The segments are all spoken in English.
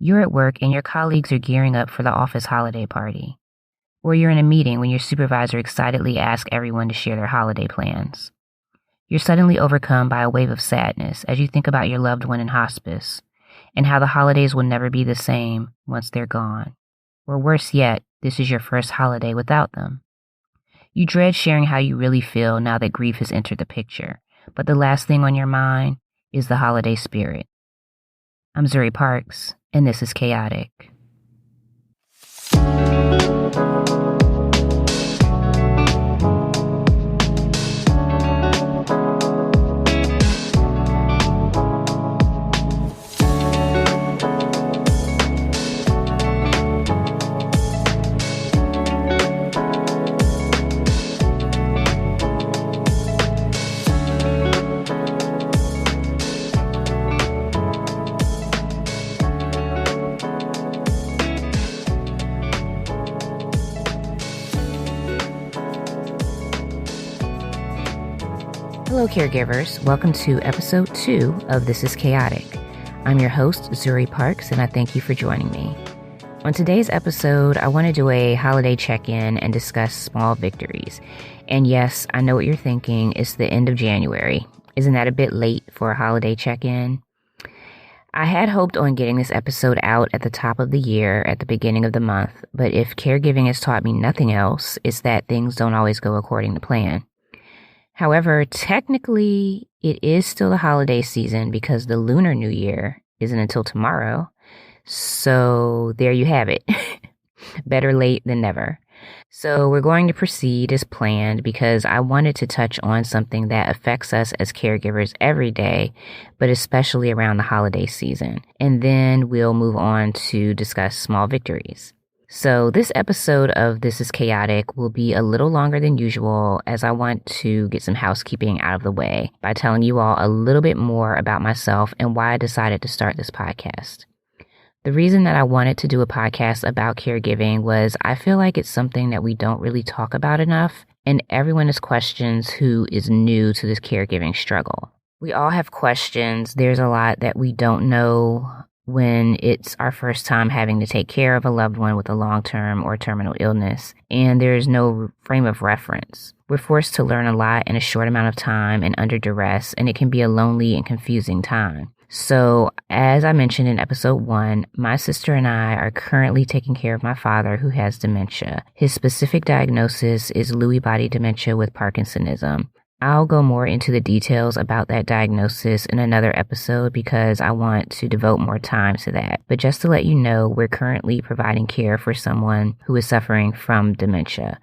You're at work and your colleagues are gearing up for the office holiday party. Or you're in a meeting when your supervisor excitedly asks everyone to share their holiday plans. You're suddenly overcome by a wave of sadness as you think about your loved one in hospice and how the holidays will never be the same once they're gone. Or worse yet, this is your first holiday without them. You dread sharing how you really feel now that grief has entered the picture, but the last thing on your mind is the holiday spirit. I'm Zuri Parks, and this is Chaotic. Hello, caregivers. Welcome to episode 2 of This is Chaotic. I'm your host, Zuri Parks, and I thank you for joining me. On today's episode, I want to do a holiday check-in and discuss small victories. And yes, I know what you're thinking. It's the end of January. Isn't that a bit late for a holiday check-in? I had hoped on getting this episode out at the top of the year, at the beginning of the month, but if caregiving has taught me nothing else, it's that things don't always go according to plan. However, technically, it is still the holiday season because the Lunar New Year isn't until tomorrow. So there you have it. Better late than never. So we're going to proceed as planned because I wanted to touch on something that affects us as caregivers every day, but especially around the holiday season. And then we'll move on to discuss small victories. So this episode of This is Chaotic will be a little longer than usual as I want to get some housekeeping out of the way by telling you all a little bit more about myself and why I decided to start this podcast. The reason that I wanted to do a podcast about caregiving was I feel like it's something that we don't really talk about enough, and everyone has questions who is new to this caregiving struggle. We all have questions. There's a lot that we don't know when it's our first time having to take care of a loved one with a long-term or terminal illness, and there is no frame of reference. We're forced to learn a lot in a short amount of time and under duress, and it can be a lonely and confusing time. So, as I mentioned in episode 1, my sister and I are currently taking care of my father who has dementia. His specific diagnosis is Lewy body dementia with Parkinsonism. I'll go more into the details about that diagnosis in another episode because I want to devote more time to that. But just to let you know, we're currently providing care for someone who is suffering from dementia.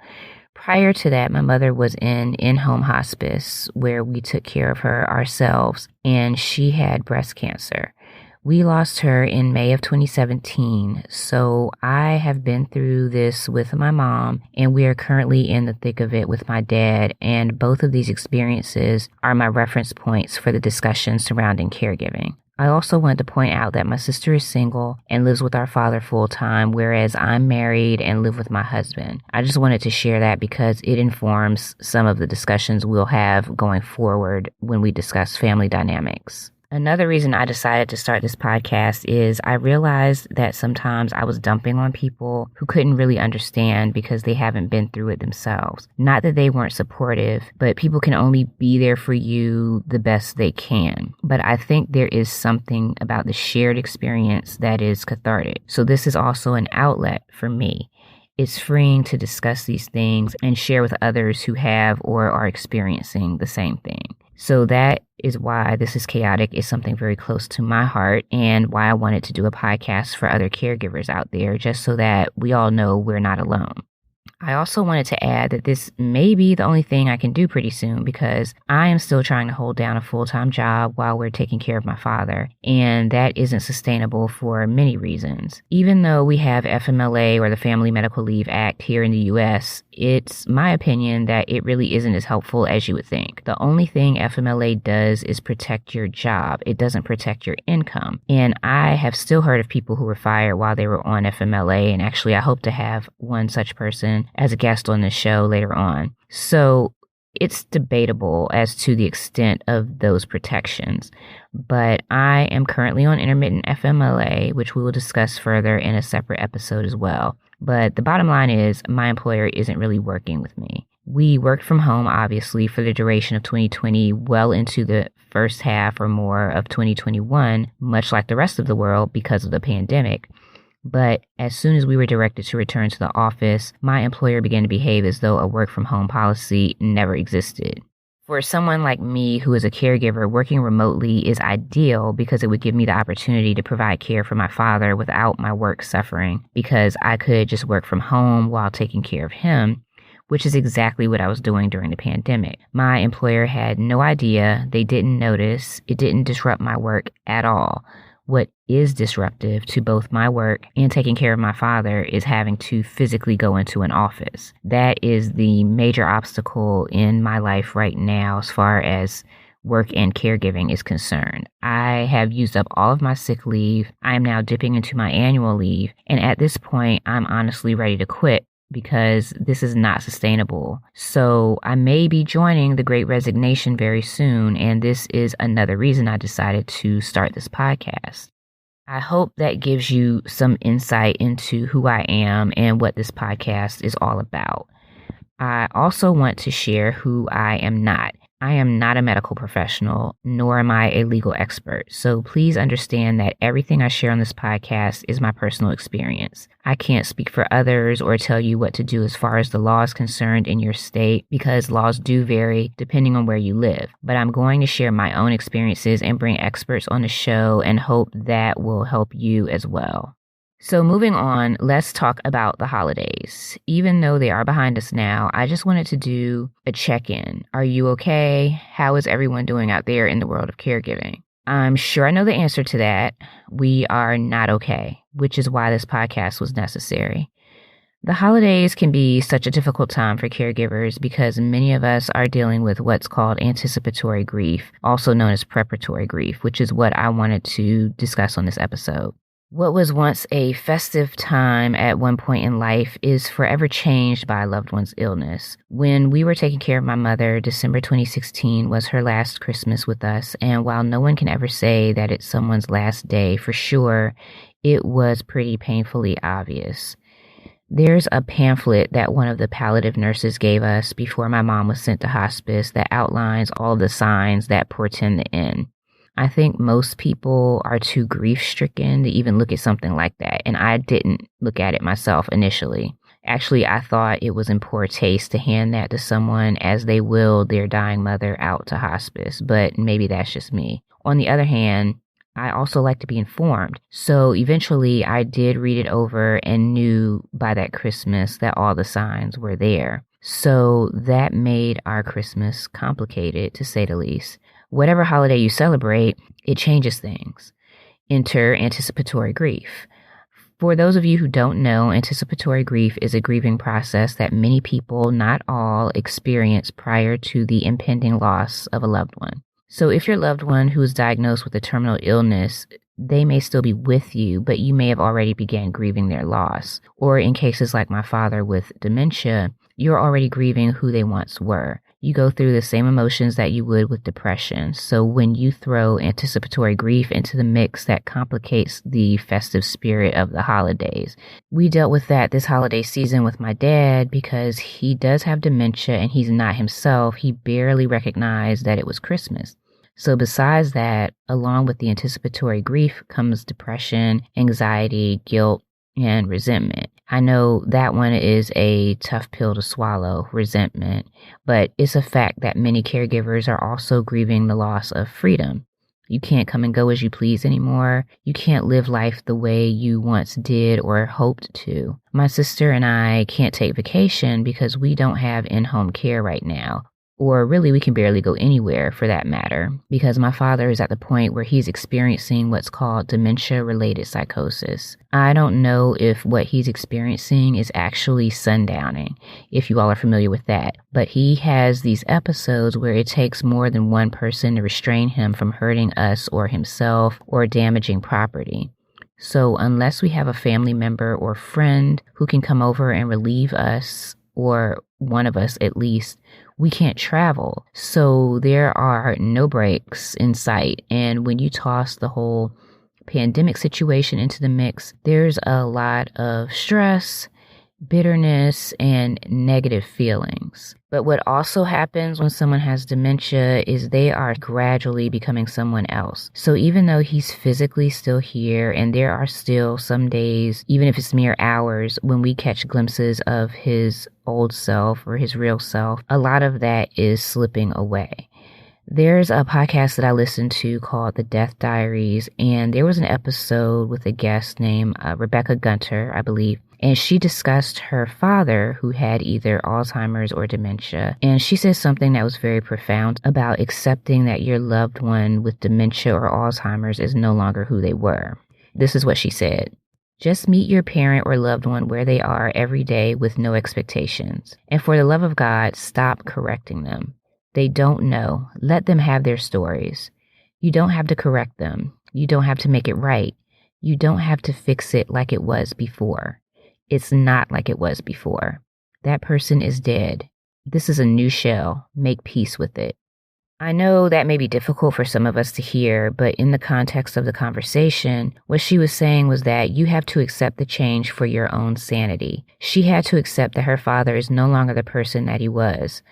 Prior to that, my mother was in-home hospice where we took care of her ourselves, and she had breast cancer. We lost her in May of 2017, so I have been through this with my mom, and we are currently in the thick of it with my dad, and both of these experiences are my reference points for the discussion surrounding caregiving. I also want to point out that my sister is single and lives with our father full-time, whereas I'm married and live with my husband. I just wanted to share that because it informs some of the discussions we'll have going forward when we discuss family dynamics. Another reason I decided to start this podcast is I realized that sometimes I was dumping on people who couldn't really understand because they haven't been through it themselves. Not that they weren't supportive, but people can only be there for you the best they can. But I think there is something about the shared experience that is cathartic. So this is also an outlet for me. It's freeing to discuss these things and share with others who have or are experiencing the same thing. So that is why This is Chaotic is something very close to my heart and why I wanted to do a podcast for other caregivers out there, just so that we all know we're not alone. I also wanted to add that this may be the only thing I can do pretty soon because I am still trying to hold down a full-time job while we're taking care of my father, and that isn't sustainable for many reasons. Even though we have FMLA or the Family Medical Leave Act here in the U.S., it's my opinion that it really isn't as helpful as you would think. The only thing FMLA does is protect your job. It doesn't protect your income. And I have still heard of people who were fired while they were on FMLA, and actually I hope to have one such person as a guest on this show later on. So it's debatable as to the extent of those protections. But I am currently on intermittent FMLA, which we will discuss further in a separate episode as well. But the bottom line is my employer isn't really working with me. We worked from home, obviously, for the duration of 2020, well into the first half or more of 2021, much like the rest of the world because of the pandemic. But as soon as we were directed to return to the office, my employer began to behave as though a work from home policy never existed. For someone like me who is a caregiver, working remotely is ideal because it would give me the opportunity to provide care for my father without my work suffering, because I could just work from home while taking care of him, which is exactly what I was doing during the pandemic. My employer had no idea. They didn't notice. It didn't disrupt my work at all. What is disruptive to both my work and taking care of my father is having to physically go into an office. That is the major obstacle in my life right now as far as work and caregiving is concerned. I have used up all of my sick leave. I am now dipping into my annual leave. And at this point, I'm honestly ready to quit because this is not sustainable. So I may be joining the Great Resignation very soon, and this is another reason I decided to start this podcast. I hope that gives you some insight into who I am and what this podcast is all about. I also want to share who I am not. I am not a medical professional, nor am I a legal expert. So please understand that everything I share on this podcast is my personal experience. I can't speak for others or tell you what to do as far as the law is concerned in your state, because laws do vary depending on where you live. But I'm going to share my own experiences and bring experts on the show and hope that will help you as well. So moving on, let's talk about the holidays. Even though they are behind us now, I just wanted to do a check-in. Are you okay? How is everyone doing out there in the world of caregiving? I'm sure I know the answer to that. We are not okay, which is why this podcast was necessary. The holidays can be such a difficult time for caregivers because many of us are dealing with what's called anticipatory grief, also known as preparatory grief, which is what I wanted to discuss on this episode. What was once a festive time at one point in life is forever changed by a loved one's illness. When we were taking care of my mother, December 2016 was her last Christmas with us, and while no one can ever say that it's someone's last day for sure, it was pretty painfully obvious. There's a pamphlet that one of the palliative nurses gave us before my mom was sent to hospice that outlines all the signs that portend the end. I think most people are too grief-stricken to even look at something like that, and I didn't look at it myself initially. Actually, I thought it was in poor taste to hand that to someone as they willed their dying mother out to hospice, but maybe that's just me. On the other hand, I also like to be informed, so eventually I did read it over and knew by that Christmas that all the signs were there. So that made our Christmas complicated, to say the least. Whatever holiday you celebrate, it changes things. Enter anticipatory grief. For those of you who don't know, anticipatory grief is a grieving process that many people, not all, experience prior to the impending loss of a loved one. So if your loved one who is diagnosed with a terminal illness, they may still be with you, but you may have already began grieving their loss. Or in cases like my father with dementia, you're already grieving who they once were. You go through the same emotions that you would with depression. So when you throw anticipatory grief into the mix, that complicates the festive spirit of the holidays. We dealt with that this holiday season with my dad because he does have dementia and he's not himself. He barely recognized that it was Christmas. So besides that, along with the anticipatory grief comes depression, anxiety, guilt, and resentment. I know that one is a tough pill to swallow, resentment, but it's a fact that many caregivers are also grieving the loss of freedom. You can't come and go as you please anymore. You can't live life the way you once did or hoped to. My sister and I can't take vacation because we don't have in-home care right now. Or really, we can barely go anywhere for that matter, because my father is at the point where he's experiencing what's called dementia-related psychosis. I don't know if what he's experiencing is actually sundowning, if you all are familiar with that, but he has these episodes where it takes more than one person to restrain him from hurting us or himself or damaging property. So unless we have a family member or friend who can come over and relieve us or one of us at least, we can't travel. So there are no breaks in sight. And when you toss the whole pandemic situation into the mix, there's a lot of stress, bitterness, and negative feelings. But what also happens when someone has dementia is they are gradually becoming someone else. So even though he's physically still here, and there are still some days, even if it's mere hours, when we catch glimpses of his old self or his real self, a lot of that is slipping away. There's a podcast that I listened to called The Death Diaries, and there was an episode with a guest named Rebecca Gunter, I believe, and she discussed her father who had either Alzheimer's or dementia. And she said something that was very profound about accepting that your loved one with dementia or Alzheimer's is no longer who they were. This is what she said. Just meet your parent or loved one where they are every day with no expectations. And for the love of God, stop correcting them. They don't know. Let them have their stories. You don't have to correct them. You don't have to make it right. You don't have to fix it like it was before. It's not like it was before. That person is dead. This is a new shell. Make peace with it. I know that may be difficult for some of us to hear, but in the context of the conversation, what she was saying was that you have to accept the change for your own sanity. She had to accept that her father is no longer the person that he was.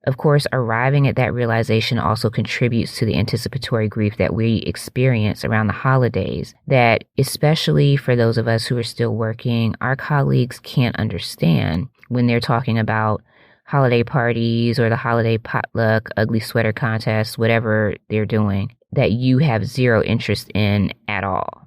Of course, arriving at that realization also contributes to the anticipatory grief that we experience around the holidays, that especially for those of us who are still working, our colleagues can't understand when they're talking about holiday parties or the holiday potluck, ugly sweater contest, whatever they're doing, that you have zero interest in at all.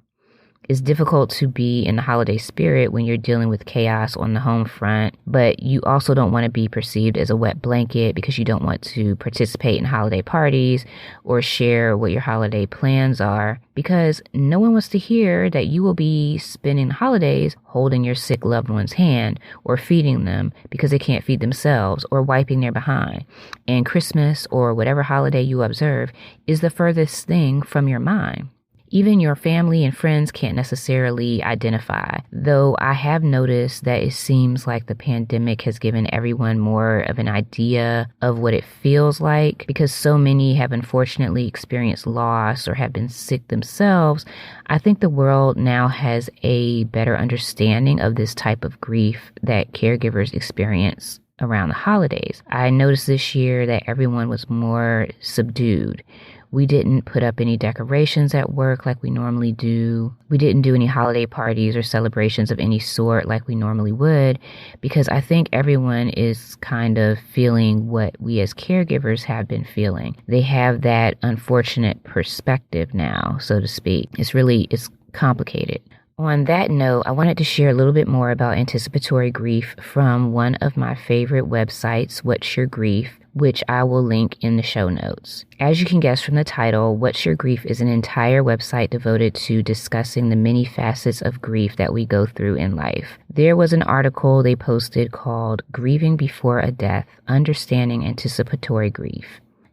It's difficult to be in the holiday spirit when you're dealing with chaos on the home front, but you also don't want to be perceived as a wet blanket because you don't want to participate in holiday parties or share what your holiday plans are, because no one wants to hear that you will be spending the holidays holding your sick loved one's hand or feeding them because they can't feed themselves or wiping their behind. And Christmas or whatever holiday you observe is the furthest thing from your mind. Even your family and friends can't necessarily identify, though I have noticed that it seems like the pandemic has given everyone more of an idea of what it feels like, because so many have unfortunately experienced loss or have been sick themselves. I think the world now has a better understanding of this type of grief that caregivers experience around the holidays. I noticed this year that everyone was more subdued. We didn't put up any decorations at work like we normally do. We didn't do any holiday parties or celebrations of any sort like we normally would, because I think everyone is kind of feeling what we as caregivers have been feeling. They have that unfortunate perspective now, so to speak. It's complicated. On that note, I wanted to share a little bit more about anticipatory grief from one of my favorite websites, What's Your Grief, which I will link in the show notes. As you can guess from the title, What's Your Grief is an entire website devoted to discussing the many facets of grief that we go through in life. There was an article they posted called Grieving Before a Death, Understanding Anticipatory Grief.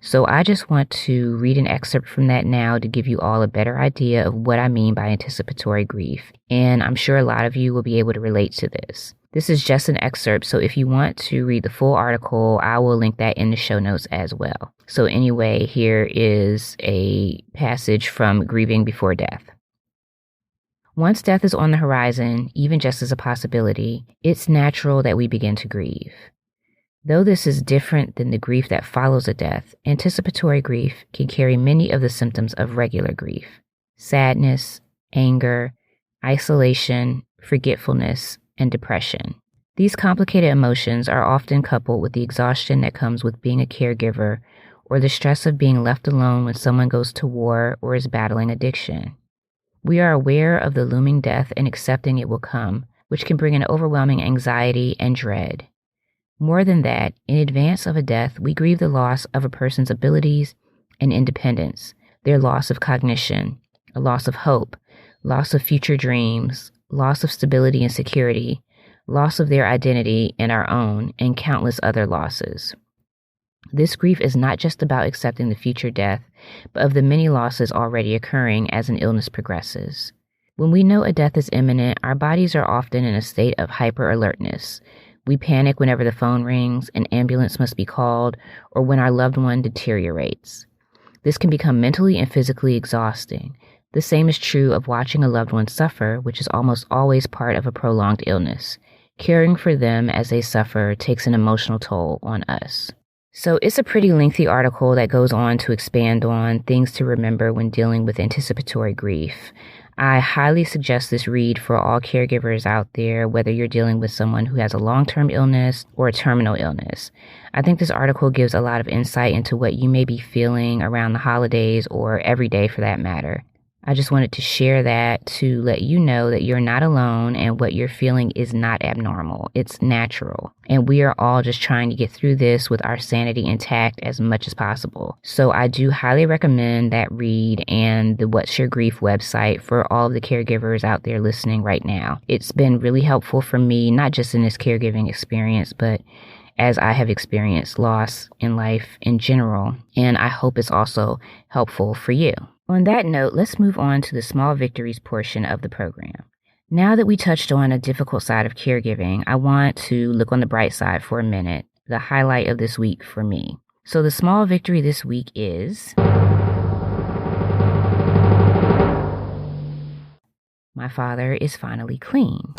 So I just want to read an excerpt from that now to give you all a better idea of what I mean by anticipatory grief. And I'm sure a lot of you will be able to relate to this. This is just an excerpt, so if you want to read the full article, I will link that in the show notes as well. So anyway, here is a passage from Grieving Before Death. Once death is on the horizon, even just as a possibility, it's natural that we begin to grieve. Though this is different than the grief that follows a death, anticipatory grief can carry many of the symptoms of regular grief: sadness, anger, isolation, forgetfulness, and depression. These complicated emotions are often coupled with the exhaustion that comes with being a caregiver or the stress of being left alone when someone goes to war or is battling addiction. We are aware of the looming death and accepting it will come, which can bring an overwhelming anxiety and dread. More than that, in advance of a death, we grieve the loss of a person's abilities and independence, their loss of cognition, a loss of hope, loss of future dreams, loss of stability and security, loss of their identity and our own, and countless other losses. This grief is not just about accepting the future death, but of the many losses already occurring as an illness progresses. When we know a death is imminent, our bodies are often in a state of hyper-alertness. We panic whenever the phone rings, an ambulance must be called, or when our loved one deteriorates. This can become mentally and physically exhausting. The same is true of watching a loved one suffer, which is almost always part of a prolonged illness. Caring for them as they suffer takes an emotional toll on us. So it's a pretty lengthy article that goes on to expand on things to remember when dealing with anticipatory grief. I highly suggest this read for all caregivers out there, whether you're dealing with someone who has a long-term illness or a terminal illness. I think this article gives a lot of insight into what you may be feeling around the holidays or every day for that matter. I just wanted to share that to let you know that you're not alone and what you're feeling is not abnormal. It's natural. And we are all just trying to get through this with our sanity intact as much as possible. So I do highly recommend that read and the What's Your Grief website for all of the caregivers out there listening right now. It's been really helpful for me, not just in this caregiving experience, but as I have experienced loss in life in general. And I hope it's also helpful for you. On that note, let's move on to the small victories portion of the program. Now that we touched on a difficult side of caregiving, I want to look on the bright side for a minute, the highlight of this week for me. So the small victory this week is my father is finally clean.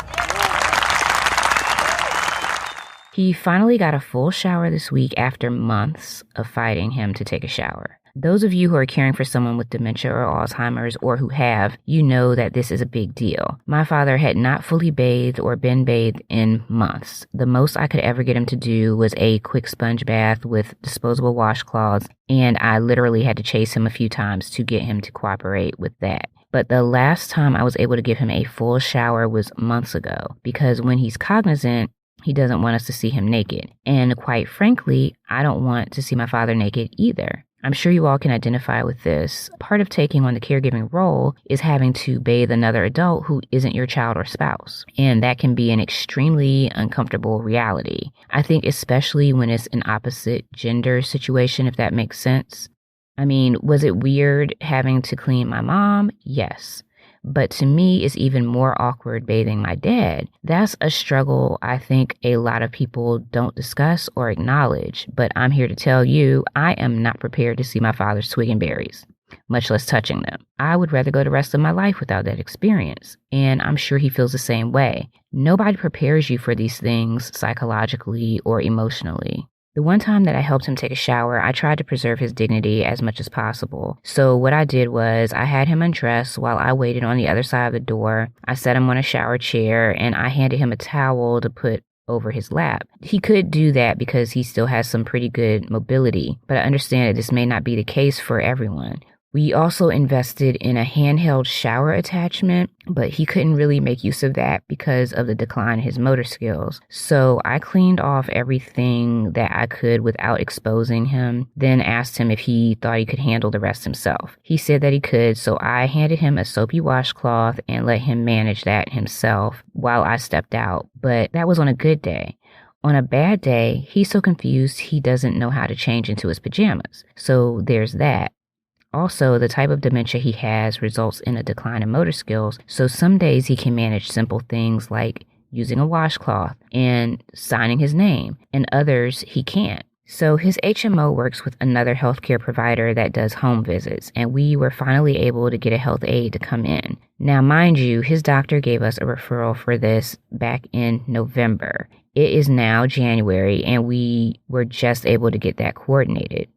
He finally got a full shower this week after months of fighting him to take a shower. Those of you who are caring for someone with dementia or Alzheimer's or who have, you know that this is a big deal. My father had not fully bathed or been bathed in months. The most I could ever get him to do was a quick sponge bath with disposable washcloths, and I literally had to chase him a few times to get him to cooperate with that. But the last time I was able to give him a full shower was months ago, because when he's cognizant, he doesn't want us to see him naked. And quite frankly, I don't want to see my father naked either. I'm sure you all can identify with this. Part of taking on the caregiving role is having to bathe another adult who isn't your child or spouse. And that can be an extremely uncomfortable reality. I think especially when it's an opposite gender situation, if that makes sense. I mean, was it weird having to clean my mom? Yes. But to me, it's even more awkward bathing my dad. That's a struggle I think a lot of people don't discuss or acknowledge. But I'm here to tell you, I am not prepared to see my father swigging berries, much less touching them. I would rather go the rest of my life without that experience. And I'm sure he feels the same way. Nobody prepares you for these things psychologically or emotionally. The one time that I helped him take a shower, I tried to preserve his dignity as much as possible. So what I did was I had him undress while I waited on the other side of the door. I set him on a shower chair and I handed him a towel to put over his lap. He could do that because he still has some pretty good mobility, but I understand that this may not be the case for everyone. We also invested in a handheld shower attachment, but he couldn't really make use of that because of the decline in his motor skills. So I cleaned off everything that I could without exposing him, then asked him if he thought he could handle the rest himself. He said that he could, so I handed him a soapy washcloth and let him manage that himself while I stepped out. But that was on a good day. On a bad day, he's so confused he doesn't know how to change into his pajamas. So there's that. Also, the type of dementia he has results in a decline in motor skills, so some days he can manage simple things like using a washcloth and signing his name, and others he can't. So his HMO works with another healthcare provider that does home visits, and we were finally able to get a health aide to come in. Now, mind you, his doctor gave us a referral for this back in November. It is now January, and we were just able to get that coordinated.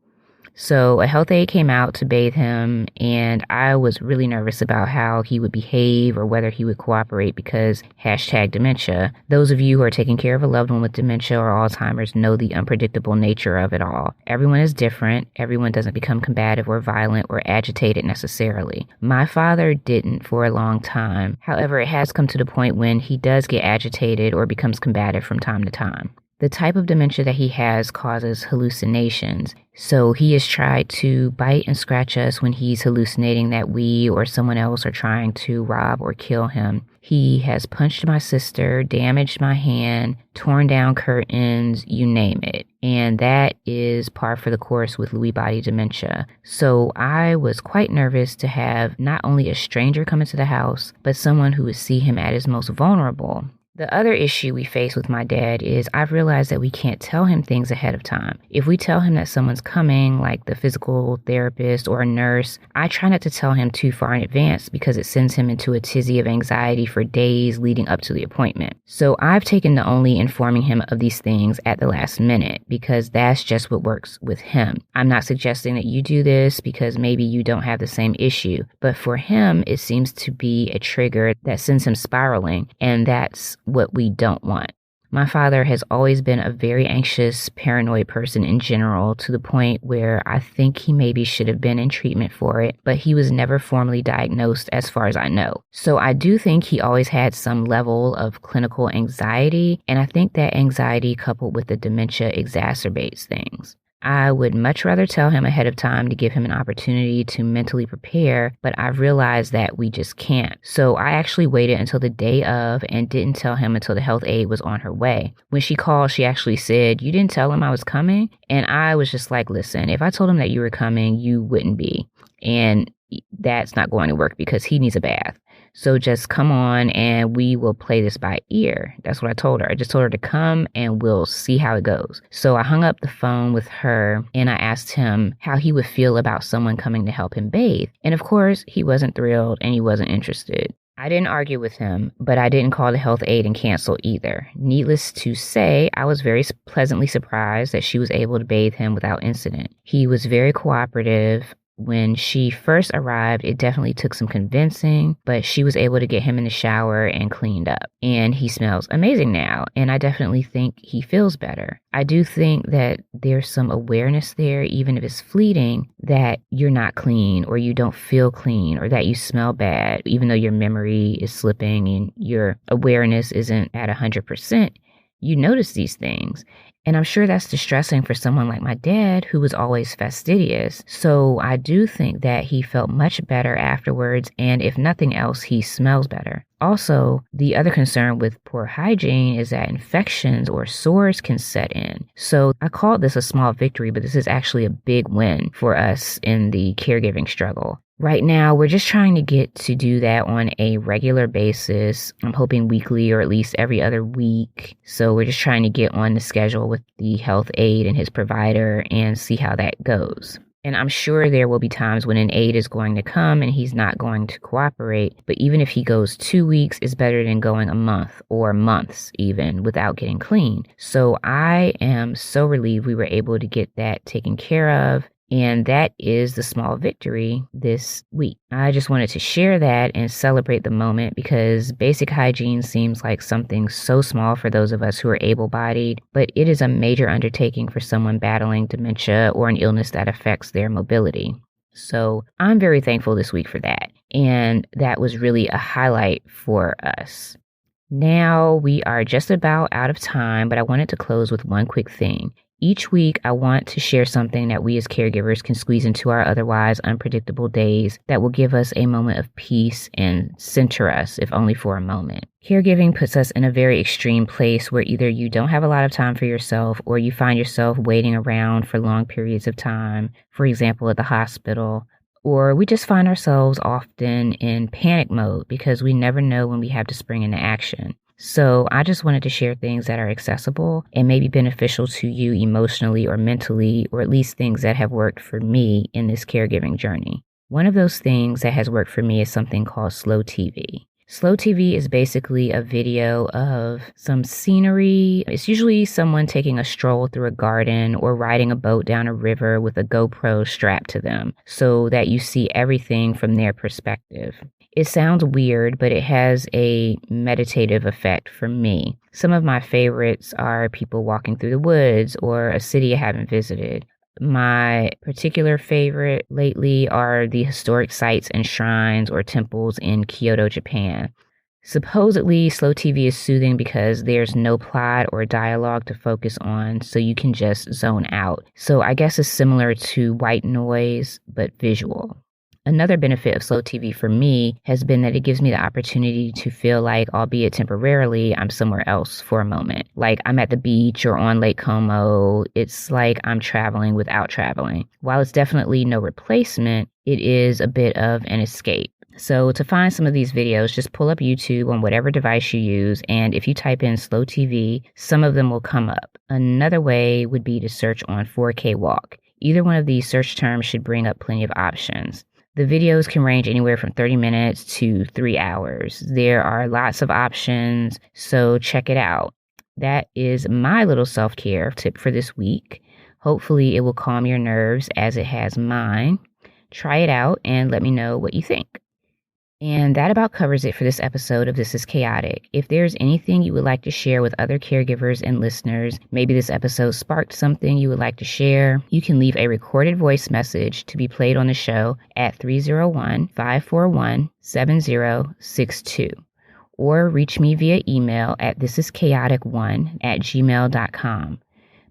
So a health aide came out to bathe him, and I was really nervous about how he would behave or whether he would cooperate because #dementia. Those of you who are taking care of a loved one with dementia or Alzheimer's know the unpredictable nature of it all. Everyone is different. Everyone doesn't become combative or violent or agitated necessarily. My father didn't for a long time. However, it has come to the point when he does get agitated or becomes combative from time to time. The type of dementia that he has causes hallucinations, so he has tried to bite and scratch us when he's hallucinating that we or someone else are trying to rob or kill him. He has punched my sister, damaged my hand, torn down curtains, you name it. And that is par for the course with Lewy body dementia. So I was quite nervous to have not only a stranger come into the house, but someone who would see him at his most vulnerable. The other issue we face with my dad is I've realized that we can't tell him things ahead of time. If we tell him that someone's coming, like the physical therapist or a nurse, I try not to tell him too far in advance because it sends him into a tizzy of anxiety for days leading up to the appointment. So I've taken to only informing him of these things at the last minute because that's just what works with him. I'm not suggesting that you do this because maybe you don't have the same issue, but for him, it seems to be a trigger that sends him spiraling, and that's what we don't want. My father has always been a very anxious, paranoid person in general, to the point where I think he maybe should have been in treatment for it, but he was never formally diagnosed as far as I know. So I do think he always had some level of clinical anxiety, and I think that anxiety coupled with the dementia exacerbates things. I would much rather tell him ahead of time to give him an opportunity to mentally prepare, but I've realized that we just can't. So I actually waited until the day of and didn't tell him until the health aide was on her way. When she called, she actually said, "You didn't tell him I was coming?" And I was just like, listen, if I told him that you were coming, you wouldn't be. And that's not going to work because he needs a bath. So just come on and we will play this by ear. That's what I told her. I just told her to come and we'll see how it goes. So I hung up the phone with her and I asked him how he would feel about someone coming to help him bathe. And of course, he wasn't thrilled and he wasn't interested. I didn't argue with him, but I didn't call the health aide and cancel either. Needless to say, I was very pleasantly surprised that she was able to bathe him without incident. He was very cooperative. When she first arrived, it definitely took some convincing, but she was able to get him in the shower and cleaned up. And he smells amazing now, and I definitely think he feels better. I do think that there's some awareness there, even if it's fleeting, that you're not clean or you don't feel clean or that you smell bad, even though your memory is slipping and your awareness isn't at 100%. You notice these things. And I'm sure that's distressing for someone like my dad, who was always fastidious. So I do think that he felt much better afterwards, and if nothing else, he smells better. Also, the other concern with poor hygiene is that infections or sores can set in. So I called this a small victory, but this is actually a big win for us in the caregiving struggle. Right now, we're just trying to get to do that on a regular basis. I'm hoping weekly or at least every other week. So we're just trying to get on the schedule with the health aide and his provider and see how that goes. And I'm sure there will be times when an aide is going to come and he's not going to cooperate. But even if he goes 2 weeks, it's better than going a month or months even without getting clean. So I am so relieved we were able to get that taken care of. And that is the small victory this week. I just wanted to share that and celebrate the moment because basic hygiene seems like something so small for those of us who are able-bodied, but it is a major undertaking for someone battling dementia or an illness that affects their mobility. So I'm very thankful this week for that. And that was really a highlight for us. Now we are just about out of time, but I wanted to close with one quick thing. Each week, I want to share something that we as caregivers can squeeze into our otherwise unpredictable days that will give us a moment of peace and center us, if only for a moment. Caregiving puts us in a very extreme place where either you don't have a lot of time for yourself or you find yourself waiting around for long periods of time, for example, at the hospital, or we just find ourselves often in panic mode because we never know when we have to spring into action. So I just wanted to share things that are accessible and maybe beneficial to you emotionally or mentally, or at least things that have worked for me in this caregiving journey. One of those things that has worked for me is something called slow TV. Slow TV is basically a video of some scenery. It's usually someone taking a stroll through a garden or riding a boat down a river with a GoPro strapped to them so that you see everything from their perspective. It sounds weird, but it has a meditative effect for me. Some of my favorites are people walking through the woods or a city I haven't visited. My particular favorite lately are the historic sites and shrines or temples in Kyoto, Japan. Supposedly, slow TV is soothing because there's no plot or dialogue to focus on, so you can just zone out. So I guess it's similar to white noise, but visual. Another benefit of slow TV for me has been that it gives me the opportunity to feel like, albeit temporarily, I'm somewhere else for a moment. Like I'm at the beach or on Lake Como. It's like I'm traveling without traveling. While it's definitely no replacement, it is a bit of an escape. So to find some of these videos, just pull up YouTube on whatever device you use, and if you type in slow TV, some of them will come up. Another way would be to search on 4K Walk. Either one of these search terms should bring up plenty of options. The videos can range anywhere from 30 minutes to 3 hours. There are lots of options, so check it out. That is my little self-care tip for this week. Hopefully it will calm your nerves as it has mine. Try it out and let me know what you think. And that about covers it for this episode of This is Chaotic. If there's anything you would like to share with other caregivers and listeners, maybe this episode sparked something you would like to share, you can leave a recorded voice message to be played on the show at 301-541-7062. Or reach me via email at thisischaotic1@gmail.com.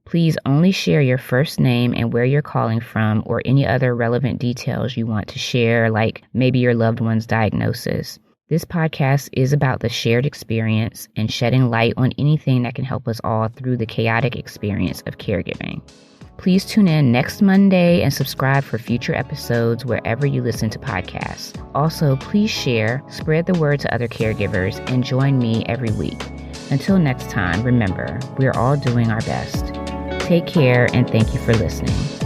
Please only share your first name and where you're calling from or any other relevant details you want to share, like maybe your loved one's diagnosis. This podcast is about the shared experience and shedding light on anything that can help us all through the chaotic experience of caregiving. Please tune in next Monday and subscribe for future episodes wherever you listen to podcasts. Also, please share, spread the word to other caregivers, and join me every week. Until next time, remember, we're all doing our best. Take care, and thank you for listening.